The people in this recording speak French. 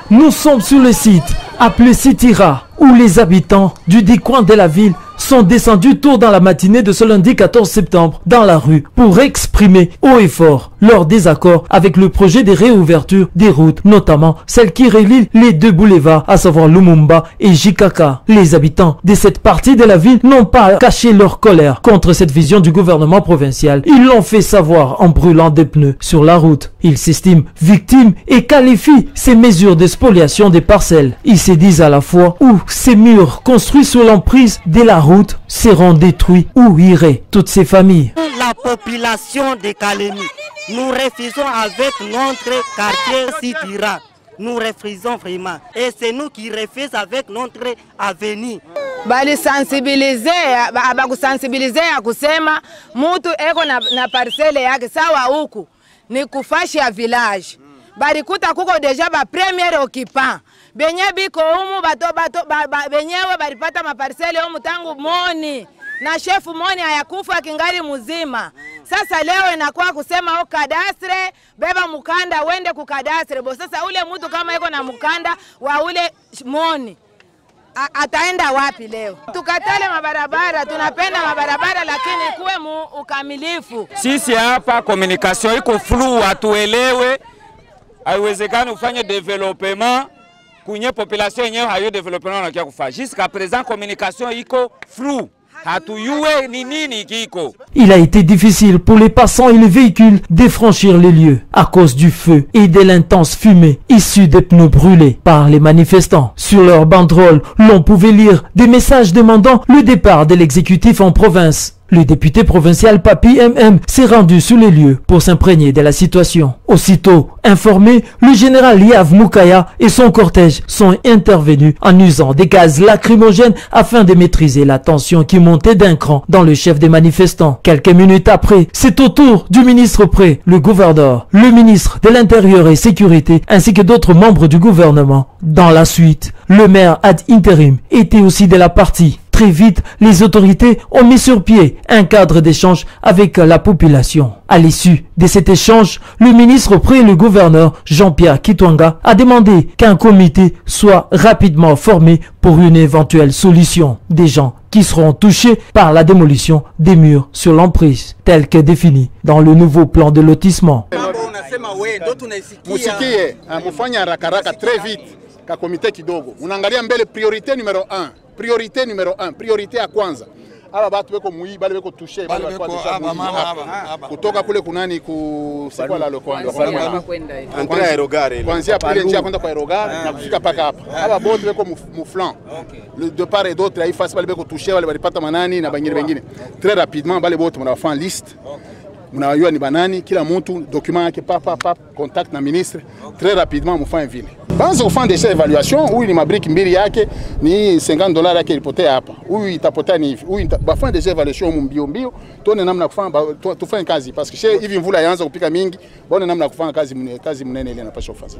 Nous sommes sur le site appelé Sitira, où les habitants du dit coin de la ville sont descendus tôt dans la matinée de ce lundi 14 septembre dans la rue pour exprimer haut et fort leur désaccord avec le projet de réouverture des routes, notamment celle qui relie les deux boulevards, à savoir Lumumba et Jikaka. Les habitants de cette partie de la ville n'ont pas caché leur colère contre cette vision du gouvernement provincial. Ils l'ont fait savoir en brûlant des pneus sur la route. Ils s'estiment victimes et qualifient ces mesures de spoliation des parcelles. Ils se disent à la fois où ces murs construits sous l'emprise de la route seront détruits, où iraient toutes ces familles. La population de Kalemi, nous refusons avec notre quartier Sitira. Nous refusons vraiment. Et c'est nous qui refusons avec notre avenir. Bali sensibiliser ya kusema mtu eko na parcelle yake sawa huku ni kufashi ya village. Bali kuta kuko deja ba premier occupant. Benye biko humu benyewe balipata maparcelle humu tangu moni. Na shefu moni hayakufa kingali mzima. Sasa leo inakuwa kusema o kadastre beba mukanda wende ku kadastre. Bo sasa ule mtu kama yuko na mukanda wa ule moni ataenda wapi leo? Tukatale mabarabara, tunapenda mabarabara lakini kuwe ukamilifu. Sisi hapa communication iko flou, hatuelewe. Haiwezekani ufanye development kunye population yenyewe hayo development wanakia kufanya. Jusqu'à présent communication iko flou. Il a été difficile pour les passants et les véhicules de franchir les lieux à cause du feu et de l'intense fumée issue des pneus brûlés par les manifestants. Sur leur banderole, l'on pouvait lire des messages demandant le départ de l'exécutif en province. Le député provincial Papi MM s'est rendu sur les lieux pour s'imprégner de la situation. Aussitôt informé, le général Yav Moukaya et son cortège sont intervenus en usant des gaz lacrymogènes afin de maîtriser la tension qui montait d'un cran dans le chef des manifestants. Quelques minutes après, c'est au tour du ministre près, le gouverneur, le ministre de l'Intérieur et Sécurité ainsi que d'autres membres du gouvernement. Dans la suite, le maire ad interim était aussi de la partie. Très vite, les autorités ont mis sur pied un cadre d'échange avec la population. À l'issue de cet échange, le ministre auprès le gouverneur Jean-Pierre Kitwanga a demandé qu'un comité soit rapidement formé pour une éventuelle solution des gens qui seront touchés par la démolition des murs sur l'emprise, tel que défini dans le nouveau plan de lotissement. Ka komite kidogo unaangalia mbele priorité numéro 1 priorité ya kwanza aba batu beko muyi bale beko toucher bale kwa deja kutoka kule kunani ku sikwa la lokwanda kwenda aerogare kwanza pale njia kwenda kwa aerogare na kufika paka hapa aba bote beko mu flanc de part et d'autre il face bale beko toucher bale balipata manani na bangine bengine très rapidement bale bote mnafanya liste mnawajua ni banani kila mtu document yake papa contact na ministre très rapidement mfanye vile. Banza kufanya déjà évaluation, huyu ni mabriki mbili yake ni $50 yake ilipotea hapa. Huyu itapotea ni hivi. Huyu bafanya déjà évaluation mbio tuone namna kufanya tufanye kazi parce que hivi mvula yaanza kupika mingi, baone namna kufanya kazi mnene ile inapaswa kufanya.